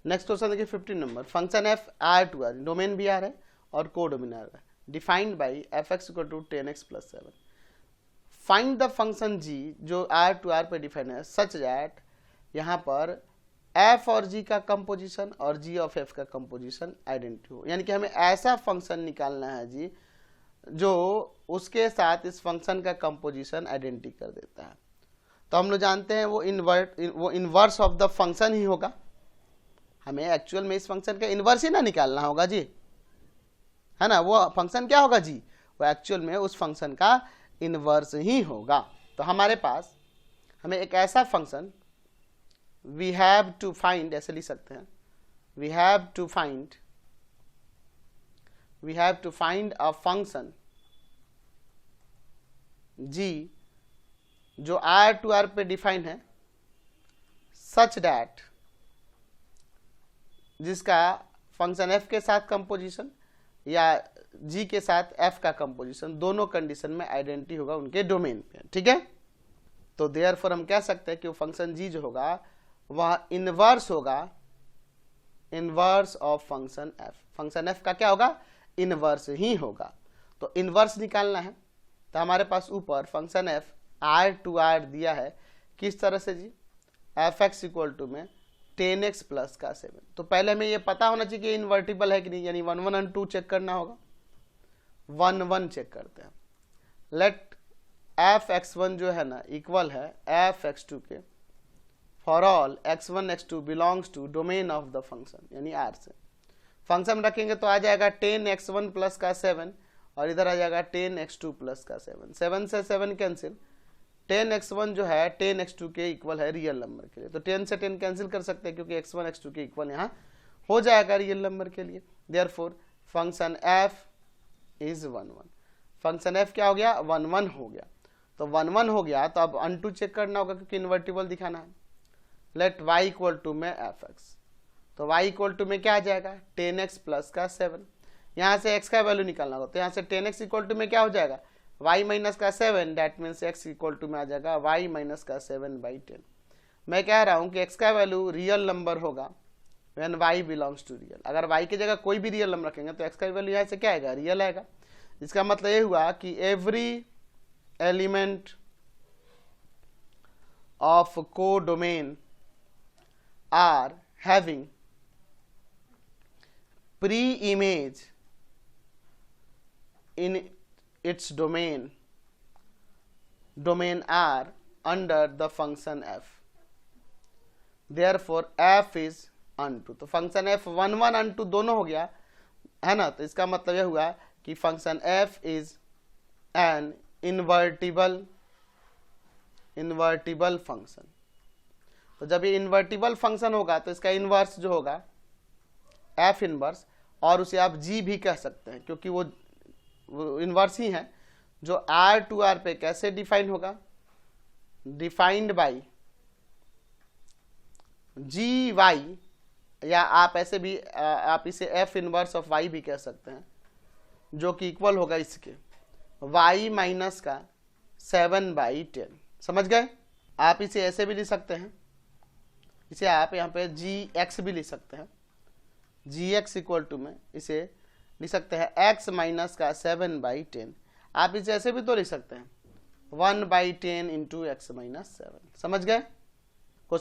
Next question देखिए 15 नंबर, function F R to R, domain भी आर है और को डोमेन आर है, defined by F X equal to 10x plus 7। Find the function G जो आर टू आर पे डिफाइन है सच दैट यहाँ पर एफ और जी का कंपोजिशन और जी ऑफ एफ का कंपोजिशन आइडेंटिटी हो, यानी कि हमें ऐसा फंक्शन निकालना है जी जो उसके साथ इस फंक्शन का कंपोजिशन आइडेंटिटी कर देता है। तो हम लोग जानते हैं वो इनवर्स ऑफ द फंक्शन ही होगा, हमें एक्चुअल में इस फंक्शन का इनवर्स ही ना निकालना होगा जी, है ना। वो फंक्शन क्या होगा जी, वो एक्चुअल में उस फंक्शन का इनवर्स ही होगा। तो हमारे पास हमें एक ऐसा function we have to find, ऐसे लिख सकते हैं, we have to find a function G जो आर टू आर पे डिफाइन है सच दैट जिसका फंक्शन एफ के साथ कंपोजिशन या जी के साथ एफ का कंपोजिशन दोनों कंडीशन में आइडेंटिटी होगा उनके डोमेन पे, ठीक है। तो देयरफॉर हम कह सकते हैं कि वो फंक्शन जी जो होगा वह इनवर्स होगा, inverse of function F. Function F का क्या होगा, इनवर्स ही होगा। तो इनवर्स निकालना है तो हमारे पास ऊपर function F R to R दिया है, किस तरह से जी, एफ एक्स इक्वल टू में 10x प्लस का 7। तो पहले हमें ये पता होना चाहिए कि इन्वर्टिबल है कि नहीं, यानी 1 1 और 2 चेक करना होगा। 1 1 चेक करते हैं, लेट एफ x1 जो है ना इक्वल है एफ x2 के for all x1 x2 belongs to domain of the function, यानी आर से फंक्शन रखेंगे तो आ जाएगा 10x1 प्लस का 7 और इधर आ जाएगा 10x2 प्लस का 7। 7 से 7 कैंसिल, 10x1 जो है 10x2 के इक्वल है रियल नंबर के लिए, तो 10 से 10 कैंसिल कर सकते हैं क्योंकि x1 x2 के इक्वल यहाँ हो जाएगा रियल नंबर के लिए। Therefore function f is 1 1। Function f क्या हो गया, 1 1 हो गया। तो 1 1 हो गया तो अब अनटू चेक करना होगा क्योंकि इन्वर्टिबल दिखाना है। लेट y इक्वल टू में fx, तो y इक्वल टू में क्या आ जाएगा 10x प्लस का 7। यहाँ से x का वैल्यू निकालना होगा तो यहाँ से 10x इक्वल टू में क्या हो जाएगा y माइनस का 7, that means x equal to में आ जाएगा y माइनस का 7/10। मैं कह रहा हूँ कि x का वैल्यू रियल नंबर होगा when y belongs to real. अगर y की जगह कोई भी रियल नंबर रखेंगे तो x का वैल्यू यहाँ से क्या आएगा, रियल आएगा। इसका मतलब ये हुआ कि एवरी एलिमेंट ऑफ को domain are having pre image in its domain R under the function f, therefore f is unto। तो फंक्शन f 1 1 unto दोनों हो गया है ना, तो इसका मतलब यह हुआ कि function f is an invertible function. तो जब ये इन्वर्टिबल फंक्शन होगा तो इसका इनवर्स जो होगा f इनवर्स, और उसे आप g भी कह सकते हैं क्योंकि वो इनवर्स ही है। जो आर टू आर पे कैसे डिफाइन होगा, डिफाइंड बाई जी वाई, या आप ऐसे भी आप इसे एफ इनवर्स ऑफ वाई भी कह सकते हैं, जो कि इक्वल होगा इसके y माइनस का 7/10। समझ गए। आप इसे ऐसे भी लिख सकते हैं, इसे आप यहाँ पे जी एक्स भी लिख सकते हैं, जी एक्स इक्वल टू में इसे लिख सकते हैं x माइनस का 7/10। आप इसे ऐसे भी तो लिख सकते हैं 1/10 इंटू x माइनस 7। समझ गए।